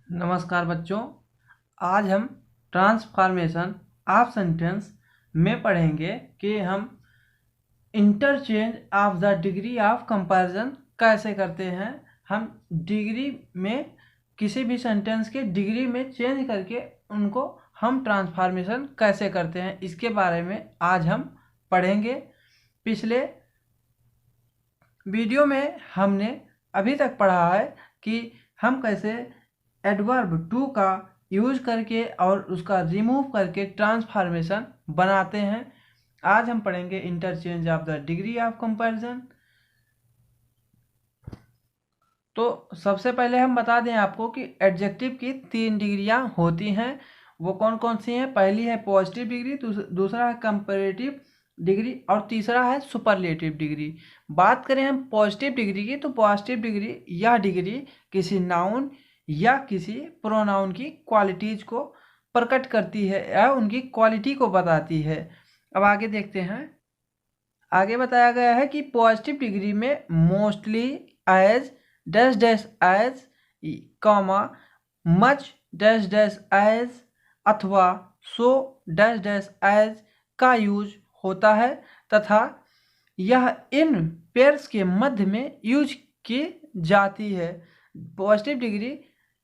नमस्कार बच्चों, आज हम ट्रांसफॉर्मेशन ऑफ सेंटेंस में पढ़ेंगे कि हम interchange of the degree of comparison कैसे करते हैं। हम डिग्री में किसी भी सेंटेंस के डिग्री में चेंज करके उनको हम ट्रांसफॉर्मेशन कैसे करते हैं, इसके बारे में आज हम पढ़ेंगे। पिछले वीडियो में हमने अभी तक पढ़ा है कि हम कैसे एडवर्ब टू का यूज करके और उसका रिमूव करके ट्रांसफॉर्मेशन बनाते हैं। आज हम पढ़ेंगे interchange of the degree of comparison. तो सबसे पहले हम बता दें आपको कि एडजेक्टिव की 3 डिग्रियां होती हैं। वो कौन कौन सी हैं? पहली है पॉजिटिव डिग्री, दूसरा है कंपैरेटिव डिग्री और तीसरा है सुपरलेटिव डिग्री। बात करें हम पॉजिटिव डिग्री की, तो पॉजिटिव डिग्री यह डिग्री किसी नाउन या किसी प्रोनाउन की क्वालिटीज को प्रकट करती है या उनकी क्वालिटी को बताती है। अब आगे देखते हैं। आगे बताया गया है कि पॉजिटिव डिग्री में mostly, as, dash dash as, comma, much dash dash as अथवा सो डैश डैश एज का यूज होता है तथा यह इन पेयर्स के मध्य में यूज की जाती है। पॉजिटिव डिग्री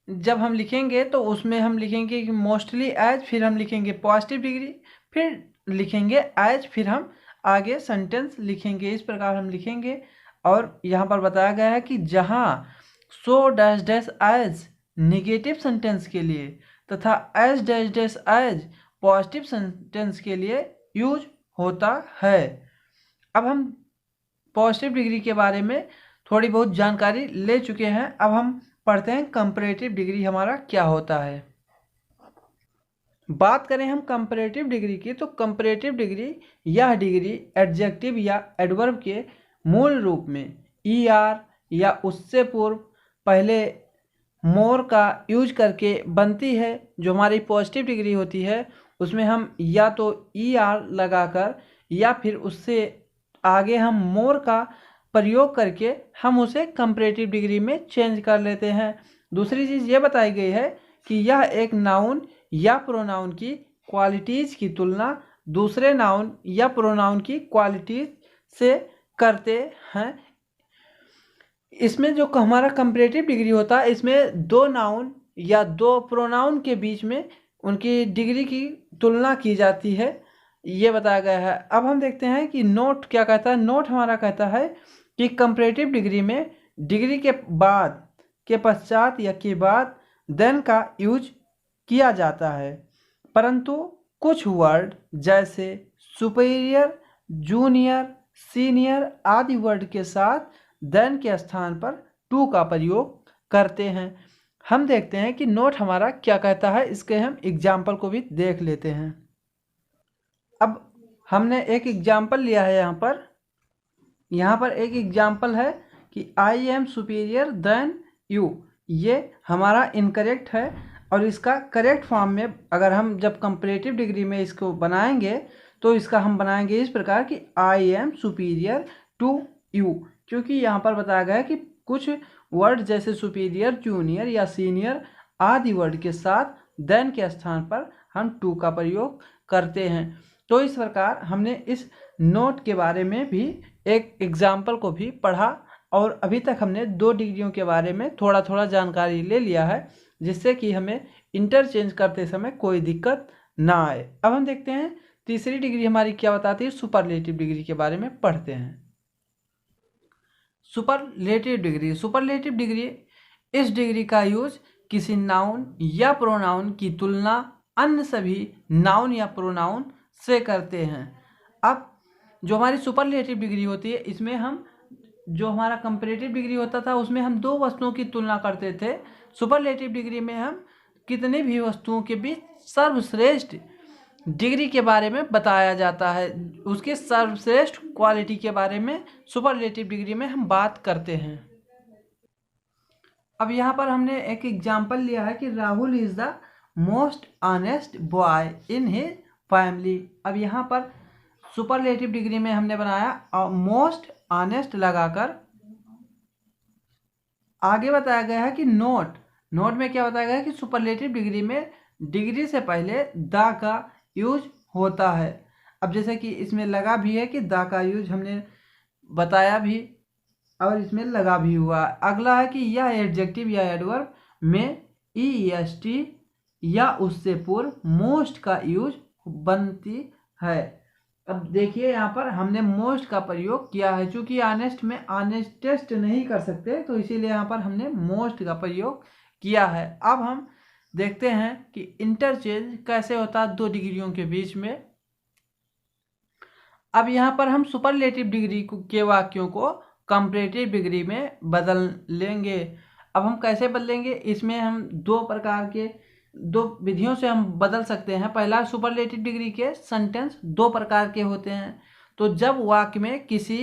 जब हम लिखेंगे तो उसमें हम लिखेंगे कि मोस्टली एज, फिर हम लिखेंगे पॉजिटिव डिग्री, फिर लिखेंगे एज, फिर हम आगे सेंटेंस लिखेंगे। इस प्रकार हम लिखेंगे। और यहाँ पर बताया गया है कि जहाँ so dash dash as negative sentence के लिए तथा as dash dash as positive sentence के लिए यूज होता है। अब हम पॉजिटिव डिग्री के बारे में थोड़ी बहुत जानकारी ले चुके हैं। अब हम पढ़ते हैं कंपैरेटिव डिग्री हमारा क्या होता है। बात करें हम कंपैरेटिव डिग्री की, तो कंपैरेटिव डिग्री यह डिग्री एडजेक्टिव या एडवर्ब के मूल रूप में ईआर या उससे पूर्व पहले मोर का यूज करके बनती है। जो हमारी पॉजिटिव डिग्री होती है उसमें हम या तो ईआर लगाकर या फिर उससे आगे हम मोर का प्रयोग करके हम उसे कंपैरेटिव डिग्री में चेंज कर लेते हैं। दूसरी चीज़ ये बताई गई है कि यह एक नाउन या प्रोनाउन की क्वालिटीज़ की तुलना दूसरे नाउन या प्रोनाउन की क्वालिटीज से करते हैं। इसमें जो हमारा कंपैरेटिव डिग्री होता है, इसमें दो नाउन या दो प्रोनाउन के बीच में उनकी डिग्री की तुलना की जाती है, ये बताया गया है। अब हम देखते हैं कि नोट क्या कहता है। नोट हमारा कहता है कि कंपैरेटिव डिग्री में डिग्री के बाद, के पश्चात या के बाद देन का यूज किया जाता है, परंतु कुछ वर्ड जैसे सुपीरियर, जूनियर, सीनियर आदि वर्ड के साथ देन के स्थान पर टू का प्रयोग करते हैं। हम देखते हैं कि नोट हमारा क्या कहता है, इसके हम एग्जाम्पल को भी देख लेते हैं। अब हमने एक एग्जाम्पल लिया है। यहाँ पर एक एग्जाम्पल है कि I am superior than you. ये हमारा इनकरेक्ट है और इसका करेक्ट फॉर्म में अगर हम जब कंपैरेटिव डिग्री में इसको बनाएंगे तो इसका हम बनाएंगे इस प्रकार कि I am superior to you, क्योंकि यहाँ पर बताया गया है कि कुछ वर्ड जैसे सुपीरियर, जूनियर या सीनियर आदि वर्ड के साथ देन के स्थान पर हम टू का प्रयोग करते हैं। तो इस प्रकार हमने इस नोट के बारे में भी एक एग्जाम्पल को भी पढ़ा और अभी तक हमने 2 डिग्रियों के बारे में थोड़ा थोड़ा जानकारी ले लिया है, जिससे कि हमें इंटरचेंज करते समय कोई दिक्कत ना आए। अब हम देखते हैं तीसरी डिग्री हमारी क्या बताती है। सुपरलेटिव डिग्री के बारे में पढ़ते हैं। सुपरलेटिव डिग्री, सुपरलेटिव डिग्री इस डिग्री का यूज किसी नाउन या प्रोनाउन की तुलना अन्य सभी नाउन या प्रोनाउन से करते हैं। अब जो हमारी सुपरलेटिव डिग्री होती है, इसमें हम जो हमारा कंपैरेटिव डिग्री होता था उसमें हम 2 वस्तुओं की तुलना करते थे। सुपरलेटिव डिग्री में हम कितने भी वस्तुओं के बीच सर्वश्रेष्ठ डिग्री के बारे में बताया जाता है, उसके सर्वश्रेष्ठ क्वालिटी के बारे में सुपरलेटिव डिग्री में हम बात करते हैं। अब यहाँ पर हमने एक एग्जाम्पल लिया है कि Rahul is the most honest boy in his family. अब यहाँ पर सुपरलेटिव डिग्री में हमने बनाया मोस्ट ऑनेस्ट लगाकर। आगे बताया गया है कि नोट नोट में क्या बताया गया है कि सुपरलेटिव डिग्री में डिग्री से पहले द का यूज होता है। अब जैसे कि इसमें लगा भी है कि द का यूज हमने बताया भी और इसमें लगा भी हुआ। अगला है कि यह एडजेक्टिव या एडवर्ब में EST या उससे पूर्व मोस्ट का यूज बनती है। अब देखिए यहाँ पर हमने मोस्ट का प्रयोग किया है, चूंकि ऑनेस्ट में ऑनेस्टेस्ट नहीं कर सकते तो इसीलिए यहाँ पर हमने मोस्ट का प्रयोग किया है। अब हम देखते हैं कि इंटरचेंज कैसे होता है दो डिग्रियों के बीच में। अब यहाँ पर हम सुपरलेटिव डिग्री के वाक्यों को कंपैरेटिव डिग्री में बदल लेंगे। अब हम कैसे बदलेंगे, इसमें हम दो विधियों से हम बदल सकते हैं। पहला, सुपरलेटिव डिग्री के सेंटेंस दो प्रकार के होते हैं। तो जब वाक्य में किसी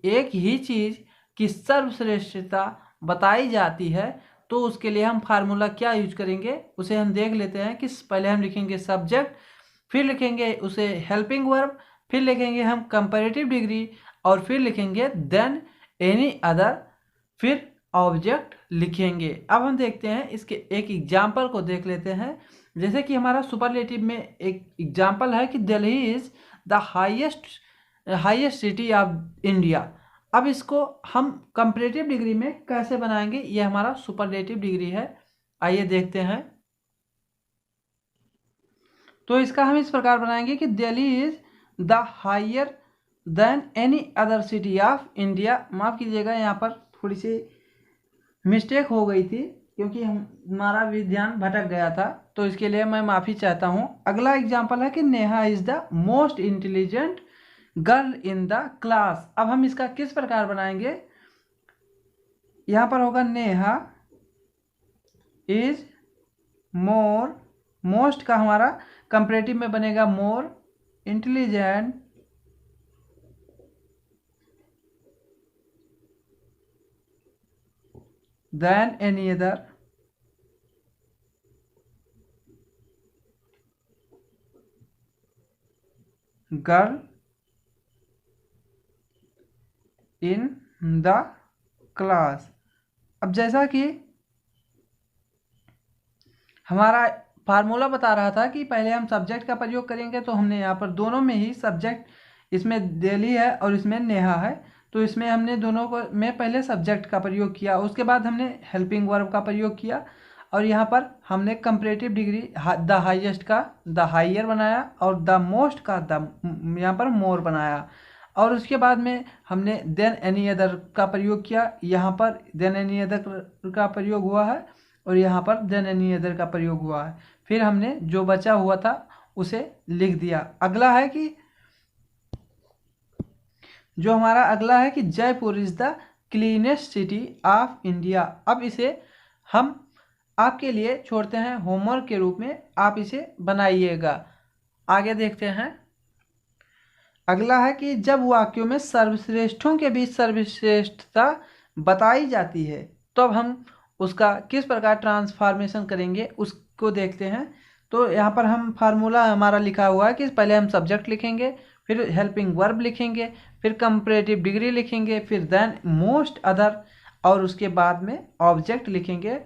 एक ही चीज की सर्वश्रेष्ठता बताई जाती है तो उसके लिए हम फार्मूला क्या यूज करेंगे उसे हम देख लेते हैं। कि पहले हम लिखेंगे सब्जेक्ट, फिर लिखेंगे उसे हेल्पिंग वर्ब, फिर लिखेंगे हम कंपैरेटिव डिग्री और फिर लिखेंगे देन एनी अदर, फिर ऑब्जेक्ट लिखेंगे। अब हम देखते हैं इसके एक एग्जाम्पल को देख लेते हैं। जैसे कि हमारा सुपरलेटिव में एक एग्जाम्पल है कि Delhi is the highest city of India. अब इसको हम कंपैरेटिव डिग्री में कैसे बनाएंगे, ये हमारा सुपरलेटिव डिग्री है। आइए देखते हैं। तो इसका हम इस प्रकार बनाएंगे कि Delhi is the higher than any other city of India. माफ कीजिएगा, यहाँ पर थोड़ी सी मिस्टेक हो गई थी क्योंकि हमारा भी ध्यान भटक गया था, तो इसके लिए मैं माफ़ी चाहता हूँ। अगला एग्जाम्पल है कि Neha is the most intelligent girl in the class. अब हम इसका किस प्रकार बनाएंगे, यहाँ पर होगा नेहा इज मोर, मोस्ट का हमारा कंपैरेटिव में बनेगा more intelligent than any other girl in the class। अब जैसा कि हमारा फार्मूला बता रहा था कि पहले हम सब्जेक्ट का प्रयोग करेंगे, तो हमने यहाँ पर दोनों में ही सब्जेक्ट, इसमें दिल्ली है और इसमें नेहा है, तो इसमें हमने दोनों को में पहले सब्जेक्ट का प्रयोग किया, उसके बाद हमने हेल्पिंग वर्ब का प्रयोग किया और यहाँ पर हमने कंपैरेटिव डिग्री द हाईएस्ट का द हायर बनाया और द मोस्ट का द यहाँ पर मोर बनाया। और उसके बाद में हमने देन एनी अदर का प्रयोग किया, यहाँ पर देन एनी अदर का प्रयोग हुआ है और यहाँ पर देन एनी अदर का प्रयोग हुआ है। फिर हमने जो बचा हुआ था उसे लिख दिया। अगला है कि जो हमारा अगला है कि Jaipur is the cleanest city of India. अब इसे हम आपके लिए छोड़ते हैं होमवर्क के रूप में, आप इसे बनाइएगा। आगे देखते हैं। अगला है कि जब वाक्यों में सर्वश्रेष्ठों के बीच सर्वश्रेष्ठता बताई जाती है तो अब हम उसका किस प्रकार ट्रांसफॉर्मेशन करेंगे उसको देखते हैं। तो यहाँ पर हम फार्मूला हमारा लिखा हुआ है कि पहले हम सब्जेक्ट लिखेंगे, फिर हेल्पिंग वर्ब लिखेंगे, फिर कंपैरेटिव डिग्री लिखेंगे, फिर देन मोस्ट अदर और उसके बाद में ऑब्जेक्ट लिखेंगे।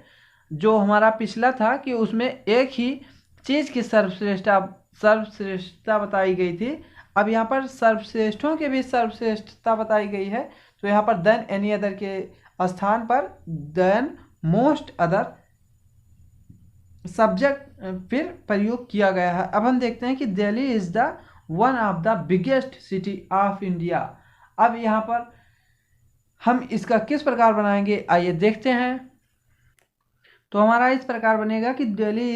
जो हमारा पिछला था कि उसमें एक ही चीज़ की सर्वश्रेष्ठता बताई गई थी, अब यहाँ पर सर्वश्रेष्ठों के बीच सर्वश्रेष्ठता बताई गई है, तो यहाँ पर देन एनी अदर के स्थान पर देन मोस्ट अदर सब्जेक्ट फिर प्रयोग किया गया है। अब हम देखते हैं कि Delhi is the one of the biggest city of India. अब यहाँ पर हम इसका किस प्रकार बनाएंगे, आइए देखते हैं। तो हमारा इस प्रकार बनेगा कि दिल्ली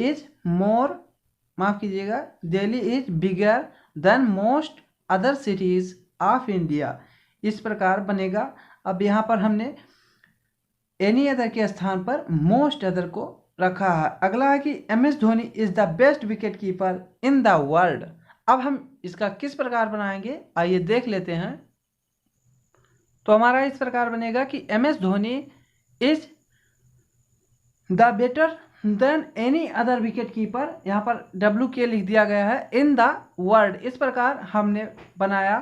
इज मोर, माफ कीजिएगा, Delhi is bigger then most other cities of India, इस प्रकार बनेगा। अब यहाँ पर हमने एनी अदर के स्थान पर मोस्ट अदर को रखा है। अगला है कि MS Dhoni is the best wicket keeper in the world. अब हम इसका किस प्रकार बनाएंगे, आइए देख लेते हैं। तो हमारा इस प्रकार बनेगा कि MS Dhoni is the better than any other wicket keeper, यहाँ पर WK लिख दिया गया है, इन द वर्ल्ड, इस प्रकार हमने बनाया।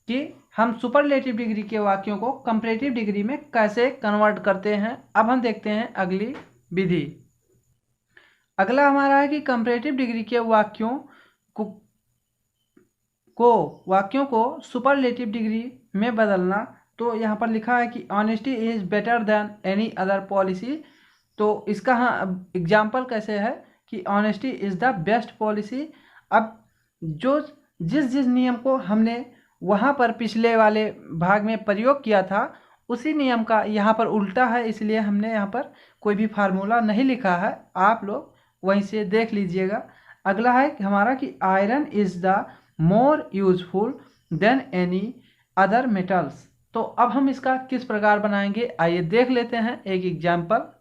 कि हम सुपरलेटिव डिग्री के वाक्यों को कंपैरेटिव डिग्री में कैसे कन्वर्ट करते हैं। अब हम देखते हैं अगली विधि। अगला हमारा है कि कंपैरेटिव डिग्री के वाक्यों को सुपरलेटिव डिग्री में बदलना। तो यहाँ पर लिखा है कि honesty is better than any other policy. तो इसका हाँ एग्जाम्पल कैसे है कि honesty is the best policy. अब जो जिस जिस नियम को हमने वहाँ पर पिछले वाले भाग में प्रयोग किया था उसी नियम का यहाँ पर उल्टा है, इसलिए हमने यहाँ पर कोई भी फार्मूला नहीं लिखा है, आप लोग वहीं से देख लीजिएगा। अगला है हमारा कि iron is the more useful than any other metals. तो अब हम इसका किस प्रकार बनाएंगे आइए देख लेते हैं एक एग्जाम्पल।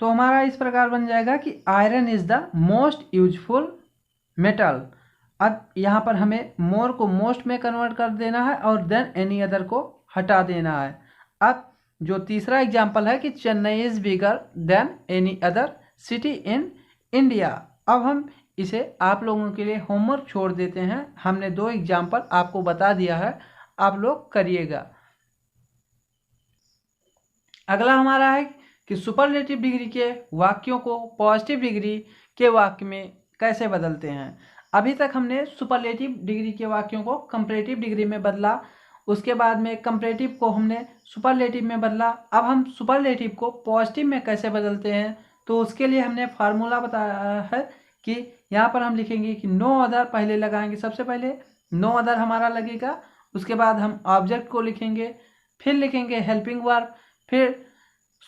तो हमारा इस प्रकार बन जाएगा कि iron is the most useful metal. अब यहाँ पर हमें मोर को मोस्ट में कन्वर्ट कर देना है और देन एनी अदर को हटा देना है। अब जो तीसरा एग्जाम्पल है कि Chennai is bigger then any other city in India. अब हम इसे आप लोगों के लिए होमवर्क छोड़ देते हैं, हमने 2 एग्जाम्पल आपको बता दिया है, आप लोग करिएगा। अगला हमारा है कि सुपरलेटिव डिग्री के वाक्यों को पॉजिटिव डिग्री के वाक्य में कैसे बदलते हैं। अभी तक हमने सुपरलेटिव डिग्री के वाक्यों को कंपैरेटिव डिग्री में बदला, उसके बाद में कंपैरेटिव को हमने सुपरलेटिव में बदला। अब हम सुपरलेटिव को पॉजिटिव में कैसे बदलते हैं, तो उसके लिए हमने फार्मूला बताया है कि यहाँ पर हम लिखेंगे कि नो अदर पहले लगाएंगे। सबसे पहले नो अदर हमारा लगेगा, उसके बाद हम ऑब्जेक्ट को लिखेंगे, फिर लिखेंगे हेल्पिंग वर्ब, फिर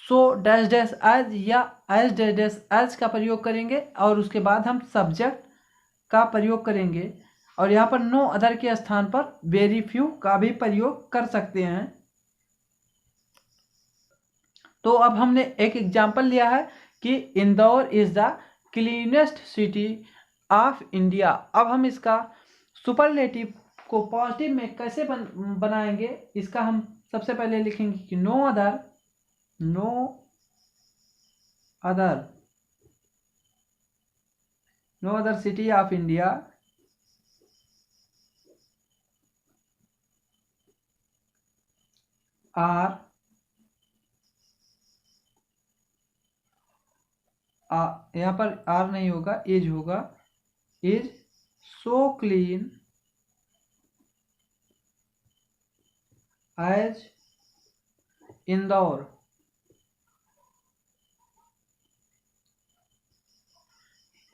सो डैश डैश एज या एज डैश डैश एज का प्रयोग करेंगे और उसके बाद हम सब्जेक्ट का प्रयोग करेंगे। और यहाँ पर नो अदर के स्थान पर वेरी फ्यू का भी प्रयोग कर सकते हैं। तो अब हमने एक एग्जाम्पल लिया है कि Indore is the cleanest city of India. अब हम इसका सुपरलेटिव को पॉजिटिव में कैसे बनाएंगे, इसका हम सबसे पहले लिखेंगे कि no other city of India are यहाँ पर आर नहीं होगा, इज होगा, is so clean as Indore.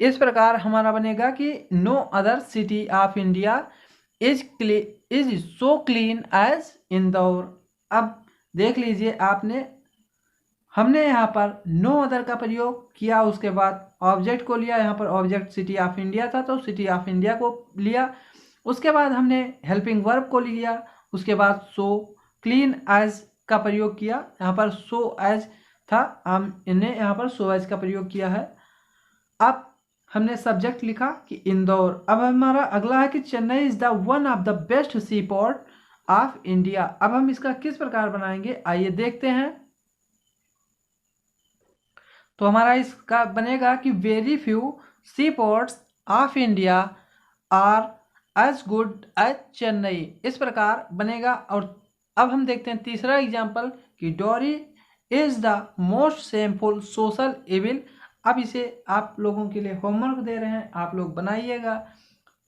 इस प्रकार हमारा बनेगा कि no other city of India is so clean as Indore. अब देख लीजिए हमने यहाँ पर नो अदर का प्रयोग किया, उसके बाद ऑब्जेक्ट को लिया, यहाँ पर ऑब्जेक्ट सिटी ऑफ इंडिया था तो सिटी ऑफ इंडिया को लिया, उसके बाद हमने हेल्पिंग वर्ब को लिया, उसके बाद सो क्लीन एज का प्रयोग किया, यहाँ पर सो एज था, हमने यहाँ पर सो एज का प्रयोग किया है। अब हमने सब्जेक्ट लिखा कि इंदौर। अब हमारा अगला है कि Chennai is the one of the best sea port of India. अब हम इसका किस प्रकार बनाएंगे आइए देखते हैं। तो हमारा इसका बनेगा कि very few sea ports of India are as good as Chennai, इस प्रकार बनेगा। और अब हम देखते हैं तीसरा एग्जाम्पल कि dowry is the most shameful social evil. अब इसे आप लोगों के लिए होमवर्क दे रहे हैं, आप लोग बनाइएगा,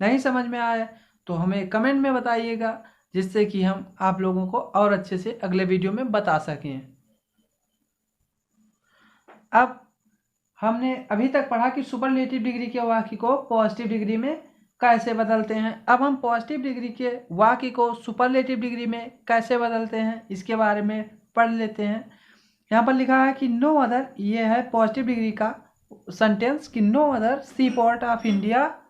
नहीं समझ में आए तो हमें कमेंट में बताइएगा, जिससे कि हम आप लोगों को और अच्छे से अगले वीडियो में बता सकें। अब हमने अभी तक पढ़ा कि सुपरलेटिव डिग्री के वाक्य को पॉजिटिव डिग्री में कैसे बदलते हैं। अब हम पॉजिटिव डिग्री के वाक्य को सुपरलेटिव डिग्री में कैसे बदलते हैं इसके बारे में पढ़ लेते हैं। यहाँ पर लिखा है कि नो अदर, ये है पॉजिटिव डिग्री का सेंटेंस कि no other sea port of India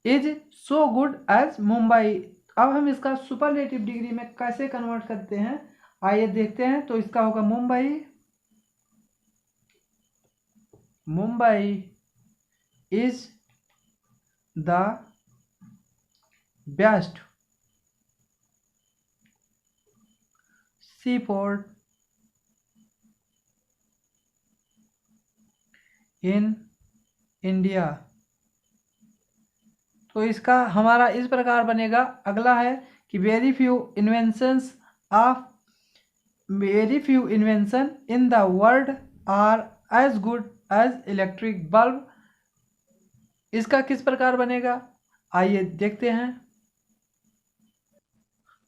is so good as Mumbai. अब हम इसका सुपरलेटिव डिग्री में कैसे कन्वर्ट करते हैं आइए देखते हैं। तो इसका होगा Mumbai is the best sea port in India. तो इसका हमारा इस प्रकार बनेगा। अगला है कि very few invention in the world are as good as electric bulb. इसका किस प्रकार बनेगा, आइए देखते हैं।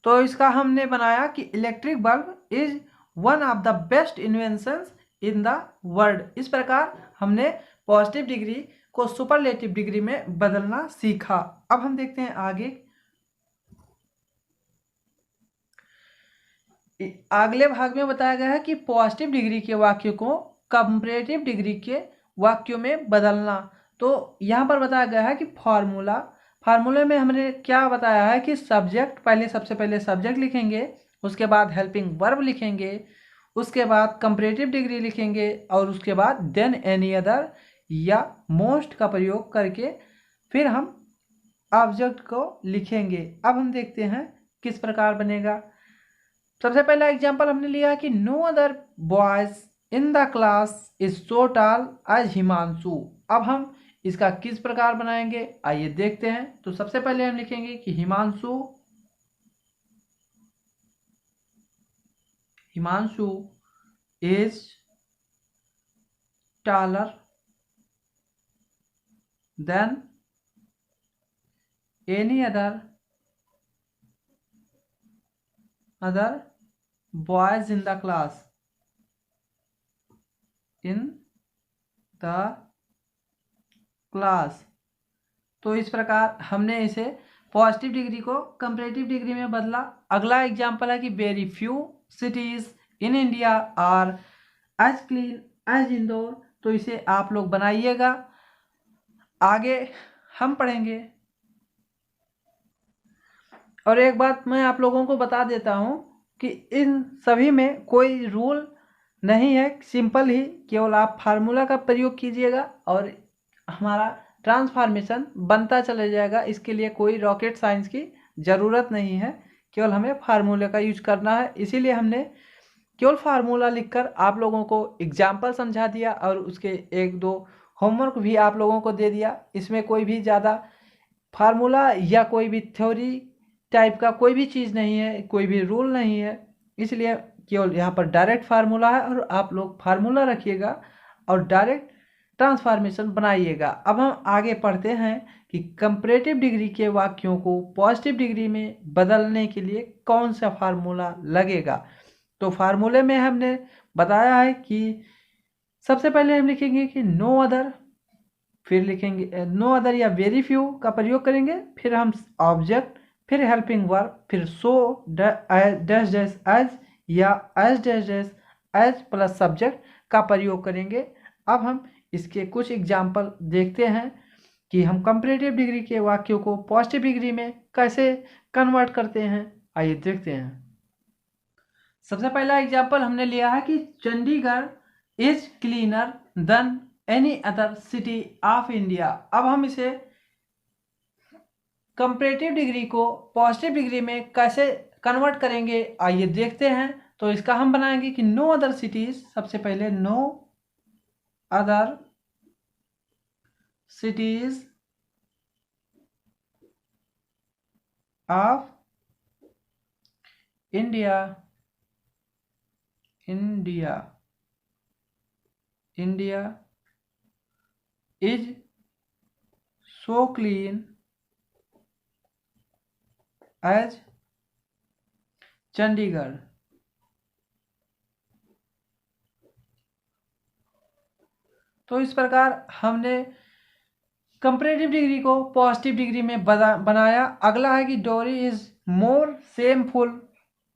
तो इसका हमने बनाया कि electric bulb is one of the best inventions in the world. इस प्रकार हमने पॉजिटिव डिग्री को सुपरलेटिव डिग्री में बदलना सीखा। अब हम देखते हैं आगे। अगले भाग में बताया गया है कि पॉजिटिव डिग्री के वाक्यों को कंपैरेटिव डिग्री के वाक्यों में बदलना। तो यहाँ पर बताया गया है कि फार्मूले में हमने क्या बताया है कि सब्जेक्ट सबसे पहले सब्जेक्ट लिखेंगे, उसके बाद हेल्पिंग वर्ब लिखेंगे, उसके बाद कंपैरेटिव डिग्री लिखेंगे और उसके बाद देन एनी अदर या मोस्ट का प्रयोग करके फिर हम ऑब्जेक्ट को लिखेंगे। अब हम देखते हैं किस प्रकार बनेगा। सबसे पहला एग्जांपल हमने लिया कि no other boys in the class is so tall as Himanshu. अब हम इसका किस प्रकार बनाएंगे, आइए देखते हैं। तो सबसे पहले हम लिखेंगे कि Himanshu is taller than any other boys in the class. तो इस प्रकार हमने इसे पॉजिटिव डिग्री को कंपैरेटिव डिग्री में बदला। अगला एग्जांपल है कि very few cities in India are as clean as Indore. तो इसे आप लोग बनाइएगा, आगे हम पढ़ेंगे। और एक बात मैं आप लोगों को बता देता हूं कि इन सभी में कोई रूल नहीं है, सिंपल ही केवल आप फार्मूला का प्रयोग कीजिएगा और हमारा ट्रांसफॉर्मेशन बनता चला जाएगा। इसके लिए कोई रॉकेट साइंस की ज़रूरत नहीं है, केवल हमें फार्मूले का यूज करना है। इसीलिए हमने केवल फार्मूला लिखकर आप लोगों को एग्जाम्पल समझा दिया और उसके एक दो होमवर्क भी आप लोगों को दे दिया। इसमें कोई भी ज़्यादा फार्मूला या कोई भी थ्योरी टाइप का कोई भी चीज़ नहीं है, कोई भी रूल नहीं है। इसलिए केवल यहाँ पर डायरेक्ट फार्मूला है और आप लोग फार्मूला रखिएगा और डायरेक्ट ट्रांसफॉर्मेशन बनाइएगा। अब हम आगे पढ़ते हैं कि कंपैरेटिव डिग्री के वाक्यों को पॉजिटिव डिग्री में बदलने के लिए कौन सा फार्मूला लगेगा। तो फार्मूले में हमने बताया है कि सबसे पहले हम लिखेंगे कि नो अदर, फिर लिखेंगे नो अदर या वेरी फ्यू का प्रयोग करेंगे, फिर हम ऑब्जेक्ट, फिर हेल्पिंग वर्ब, फिर सो डैश डैश एज या as dash dash as plus subject का प्रयोग करेंगे। अब हम इसके कुछ एग्जाम्पल देखते हैं कि हम कंपैरेटिव डिग्री के वाक्यों को पॉजिटिव डिग्री में कैसे कन्वर्ट करते हैं, आइए देखते हैं। सबसे पहला एग्जाम्पल हमने लिया है कि Chandigarh is cleaner then any other city of India. अब हम इसे कंपैरेटिव डिग्री को पॉजिटिव डिग्री में कैसे कन्वर्ट करेंगे, आइए देखते हैं। तो इसका हम बनाएंगे कि नो अदर सिटीज, सबसे पहले no other cities of India is so clean as Chandigarh. तो इस प्रकार हमने कंपैरेटिव डिग्री को पॉजिटिव डिग्री में बनाया। अगला है कि dowry is more shameful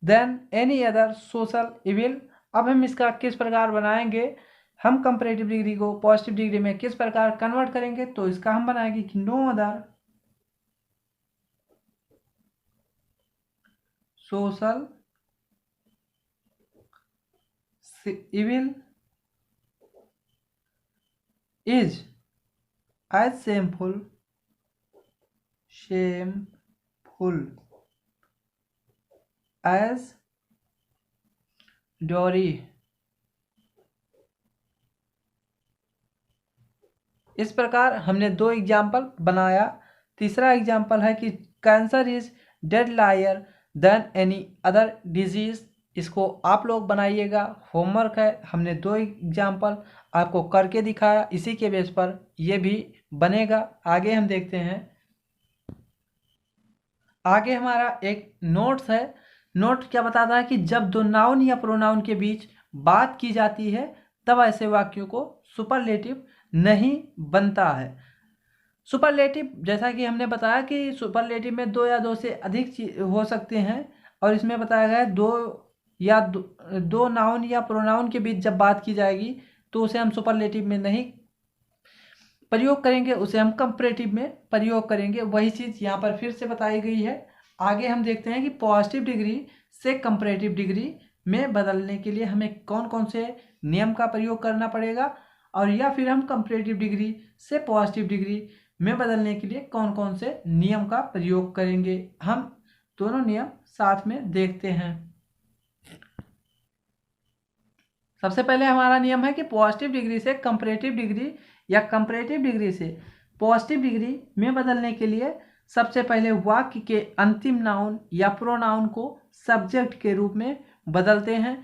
than any other social evil. अब हम इसका किस प्रकार बनाएंगे, हम कंपैरेटिव डिग्री को पॉजिटिव डिग्री में किस प्रकार कन्वर्ट करेंगे। तो इसका हम बनाएंगे कि no other social evil is as shameful as dowry. इस प्रकार हमने दो एग्जाम्पल बनाया। तीसरा एग्जाम्पल है कि cancer is deadlier than any other disease. इसको आप लोग बनाइएगा, होमवर्क है। हमने 2 एग्जाम्पल आपको करके दिखाया, इसी के बेस पर ये भी बनेगा। आगे हम देखते हैं। आगे हमारा एक नोट्स है। नोट क्या बताता है कि जब दो नाउन या प्रोनाउन के बीच बात की जाती है तब ऐसे वाक्यों को सुपरलेटिव नहीं बनता है। सुपरलेटिव, जैसा कि हमने बताया कि सुपरलेटिव में 2 या 2 से अधिक हो सकते हैं, और इसमें बताया गया है दो नाउन या प्रोनाउन के बीच जब बात की जाएगी तो उसे हम सुपरलेटिव में नहीं प्रयोग करेंगे, उसे हम कंपैरेटिव में प्रयोग करेंगे। वही चीज़ यहाँ पर फिर से बताई गई है। आगे हम देखते हैं कि पॉजिटिव डिग्री से कंपैरेटिव डिग्री में बदलने के लिए हमें कौन कौन से नियम का प्रयोग करना पड़ेगा, और या फिर हम कंपैरेटिव डिग्री से पॉजिटिव डिग्री में बदलने के लिए कौन कौन से नियम का प्रयोग करेंगे। हम दोनों नियम साथ में देखते हैं। सबसे पहले हमारा नियम है कि पॉजिटिव डिग्री से कंपैरेटिव डिग्री या कंपैरेटिव डिग्री से पॉजिटिव डिग्री में बदलने के लिए सबसे पहले वाक्य के अंतिम नाउन या प्रोनाउन को सब्जेक्ट के रूप में बदलते हैं।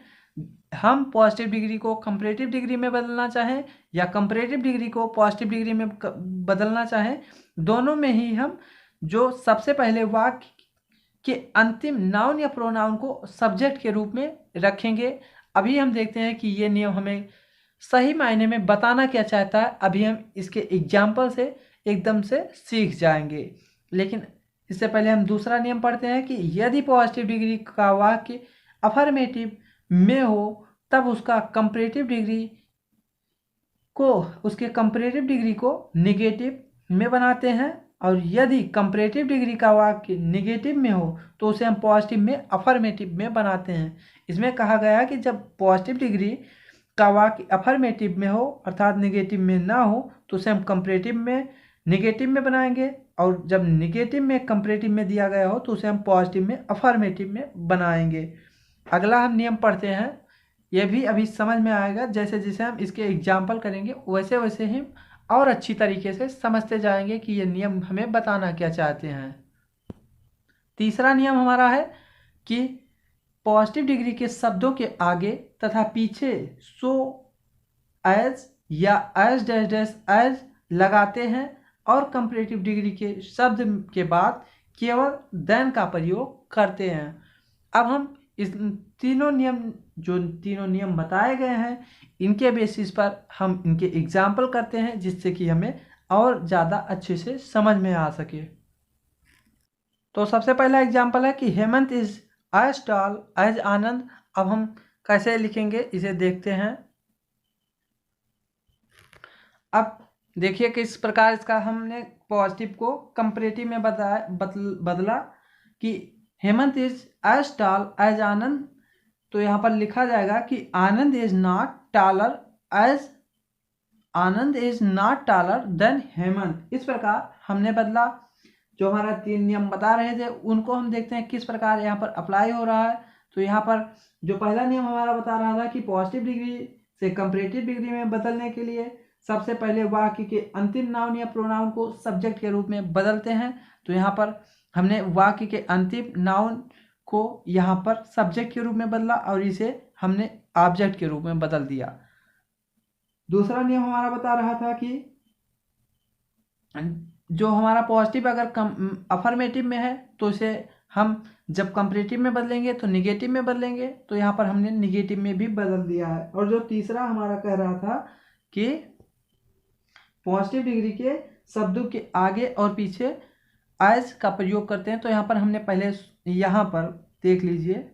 हम पॉजिटिव डिग्री को कंपैरेटिव डिग्री में बदलना चाहें या कंपैरेटिव डिग्री को पॉजिटिव डिग्री में बदलना चाहें, दोनों में ही हम जो सबसे पहले वाक्य के अंतिम नाउन या प्रोनाउन को सब्जेक्ट के रूप में रखेंगे। अभी हम देखते हैं कि ये नियम हमें सही मायने में बताना क्या चाहता है। अभी हम इसके एग्जाम्पल से एकदम से सीख जाएंगे, लेकिन इससे पहले हम दूसरा नियम पढ़ते हैं कि यदि पॉजिटिव डिग्री का वाक्य अफर्मेटिव में हो तब उसके कंपैरेटिव डिग्री को निगेटिव में बनाते हैं, और यदि कंपैरेटिव डिग्री का वाक्य निगेटिव में हो तो उसे हम पॉजिटिव में अफर्मेटिव में बनाते हैं। इसमें कहा गया है कि जब पॉजिटिव डिग्री का वाक्य अफर्मेटिव में हो अर्थात निगेटिव में ना हो तो उसे हम कंपैरेटिव में निगेटिव में बनाएंगे, और जब निगेटिव में कंपैरेटिव में दिया गया हो तो उसे हम पॉजिटिव में अफर्मेटिव में बनाएंगे। अगला हम नियम पढ़ते हैं। यह भी अभी समझ में आएगा, जैसे जैसे हम इसके एग्जाम्पल करेंगे वैसे वैसे ही और अच्छी तरीके से समझते जाएंगे कि ये नियम हमें बताना क्या चाहते हैं। तीसरा नियम हमारा है कि पॉजिटिव डिग्री के शब्दों के आगे तथा पीछे सो, एज या एज डैश डैश एज लगाते हैं, और कंपैरेटिव डिग्री के शब्द के बाद केवल देन का प्रयोग करते हैं। अब हम इस तीनों नियम बताए गए हैं, इनके बेसिस पर हम इनके एग्जाम्पल करते हैं जिससे कि हमें और ज़्यादा अच्छे से समझ में आ सके। तो सबसे पहला एग्जाम्पल है कि Hemant is as tall as Anand. अब हम कैसे लिखेंगे इसे देखते हैं। अब देखिए किस प्रकार इसका हमने पॉजिटिव को कंपैरेटिव में बदला कि Hemant is as tall as Anand. तो यहाँ पर लिखा जाएगा कि Anand is not taller than Hemant. इस प्रकार हमने बदला। जो हमारा 3 नियम बता रहे थे उनको हम देखते हैं किस प्रकार यहाँ पर अप्लाई हो रहा है। तो यहाँ पर जो पहला नियम हमारा बता रहा था कि पॉजिटिव डिग्री से कंपैरेटिव डिग्री में बदलने के लिए सबसे पहले वाक्य के अंतिम नाउन या प्रोनाउन को सब्जेक्ट के रूप में बदलते हैं। तो यहाँ पर हमने वाक्य के अंतिम नाउन को यहाँ पर सब्जेक्ट के रूप में बदला और इसे हमने ऑब्जेक्ट के रूप में बदल दिया। दूसरा नियम हमारा बता रहा था कि जो हमारा पॉजिटिव अगर अफर्मेटिव में है तो इसे हम जब कंपैरेटिव में बदलेंगे तो निगेटिव में बदलेंगे। तो यहाँ पर हमने निगेटिव में भी बदल दिया है। और जो तीसरा हमारा कह रहा था कि पॉजिटिव डिग्री के शब्दों के आगे और पीछे एज का प्रयोग करते हैं। तो यहाँ पर हमने पहले यहाँ पर देख लीजिए,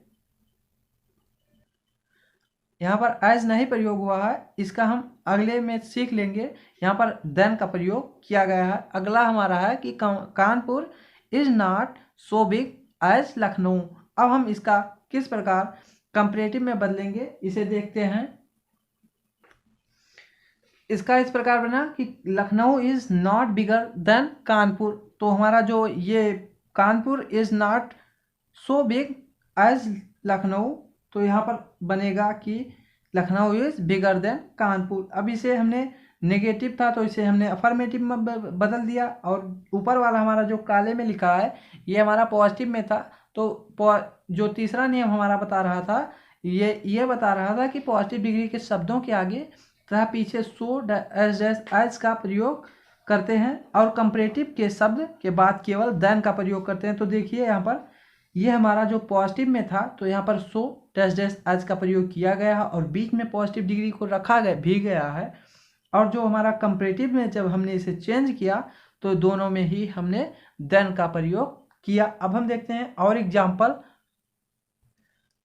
यहाँ पर एज नहीं प्रयोग हुआ है, इसका हम अगले में सीख लेंगे। यहाँ पर देन का प्रयोग किया गया है। अगला हमारा है कि Kanpur is not so big as Lucknow. अब हम इसका किस प्रकार कंपैरेटिव में बदलेंगे इसे देखते हैं। इसका इस प्रकार बना कि Lucknow is not bigger than Kanpur. तो हमारा जो ये Kanpur is not so big as Lucknow, तो यहाँ पर बनेगा कि Lucknow is bigger than Kanpur. अब इसे हमने नेगेटिव था तो इसे हमने अफर्मेटिव में बदल दिया, और ऊपर वाला हमारा जो काले में लिखा है ये हमारा पॉजिटिव में था। तो जो तीसरा नियम हमारा बता रहा था ये बता रहा था कि पॉजिटिव डिग्री के शब्दों के आगे तथा पीछे सो एज का प्रयोग करते हैं, और कंपैरेटिव के शब्द के बाद केवल देन का प्रयोग करते हैं। तो देखिए यहाँ पर ये हमारा जो पॉजिटिव में था तो यहाँ पर सो डैश डैश एज का प्रयोग किया गया है और बीच में पॉजिटिव डिग्री को रखा गया है। और जो हमारा कंपैरेटिव में जब हमने इसे चेंज किया तो दोनों में ही हमने देन का प्रयोग किया। अब हम देखते हैं और एग्जाम्पल।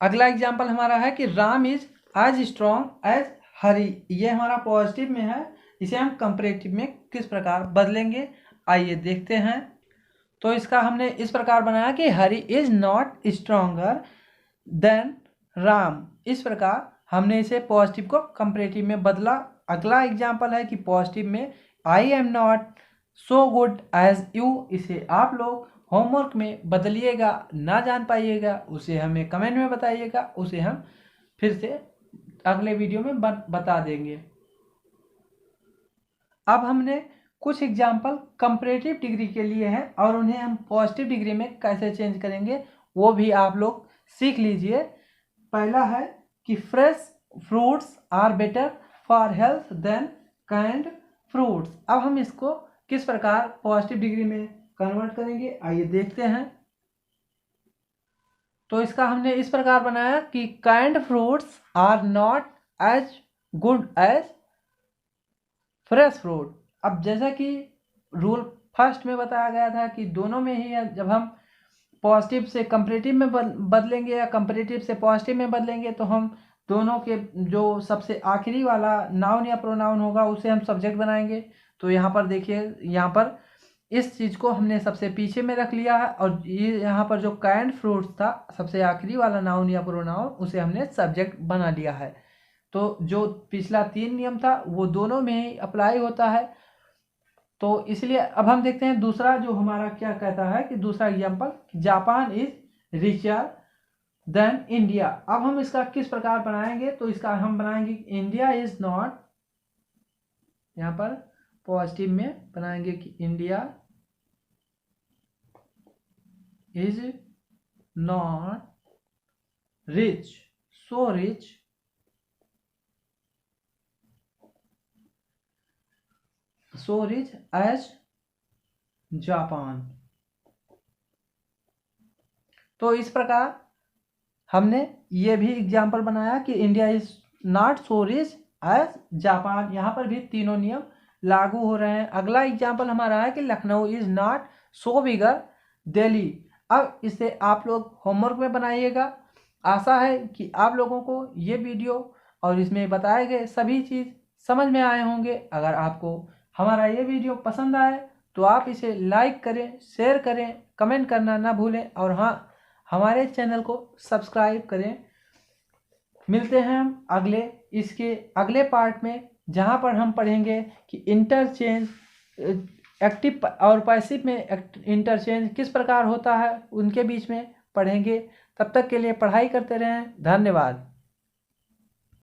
अगला एग्जाम्पल हमारा है कि Ram is as strong as Hari. ये हमारा पॉजिटिव में है, इसे हम कंपैरेटिव में किस प्रकार बदलेंगे आइए देखते हैं। तो इसका हमने इस प्रकार बनाया कि Hari is not stronger than Ram. इस प्रकार हमने इसे पॉजिटिव को कंपैरेटिव में बदला। अगला एग्जाम्पल है कि पॉजिटिव में I am not so good as you. इसे आप लोग होमवर्क में बदलिएगा, ना जान पाइएगा उसे हमें कमेंट में बताइएगा, उसे हम फिर से अगले वीडियो में बता देंगे। अब हमने कुछ एग्जाम्पल कंपैरेटिव डिग्री के लिए हैं और उन्हें हम पॉजिटिव डिग्री में कैसे चेंज करेंगे वो भी आप लोग सीख लीजिए। पहला है कि fresh fruits are better for health than canned fruits. अब हम इसको किस प्रकार पॉजिटिव डिग्री में कन्वर्ट करेंगे आइए देखते हैं। तो इसका हमने इस प्रकार बनाया कि canned fruits are not as good as fresh fruit. अब जैसा कि रूल फर्स्ट में बताया गया था कि दोनों में ही जब हम पॉजिटिव से कंपैरेटिव में बदलेंगे या कंपैरेटिव से पॉजिटिव में बदलेंगे तो हम दोनों के जो सबसे आखिरी वाला नाउन या प्रोनाउन होगा उसे हम सब्जेक्ट बनाएंगे। तो यहाँ पर देखिए, यहाँ पर इस चीज़ को हमने सबसे पीछे में रख लिया है और ये यहाँ पर जो कैंड फ्रूट्स था सबसे आखिरी वाला नाउन या प्रोनाउन उसे हमने सब्जेक्ट बना लिया है। तो जो पिछला 3 नियम था वो दोनों में ही अप्लाई होता है। तो इसलिए अब हम देखते हैं दूसरा जो हमारा क्या कहता है कि दूसरा example, Japan is richer than India. अब हम इसका किस प्रकार बनाएंगे तो इसका हम बनाएंगे इंडिया इज नॉट, यहाँ पर पॉजिटिव में बनाएंगे कि India is not rich so rich as Japan. तो इस प्रकार हमने ये भी एग्जाम्पल बनाया कि India is not so rich as Japan. यहाँ पर भी तीनों नियम लागू हो रहे हैं। अगला एग्जाम्पल हमारा है कि लखनऊ इज नॉट सो बिगर दिल्ली। अब इसे आप लोग होमवर्क में बनाइएगा। आशा है कि आप लोगों को ये वीडियो और इसमें बताए गए सभी चीज़ समझ में आए होंगे। अगर आपको हमारा ये वीडियो पसंद आए तो आप इसे लाइक करें, शेयर करें, कमेंट करना ना भूलें और हाँ, हमारे चैनल को सब्सक्राइब करें। मिलते हैं हम इसके अगले पार्ट में, जहाँ पर हम पढ़ेंगे कि इंटरचेंज एक्टिव और पैसिव में इंटरचेंज किस प्रकार होता है उनके बीच में पढ़ेंगे। तब तक के लिए पढ़ाई करते रहें। धन्यवाद।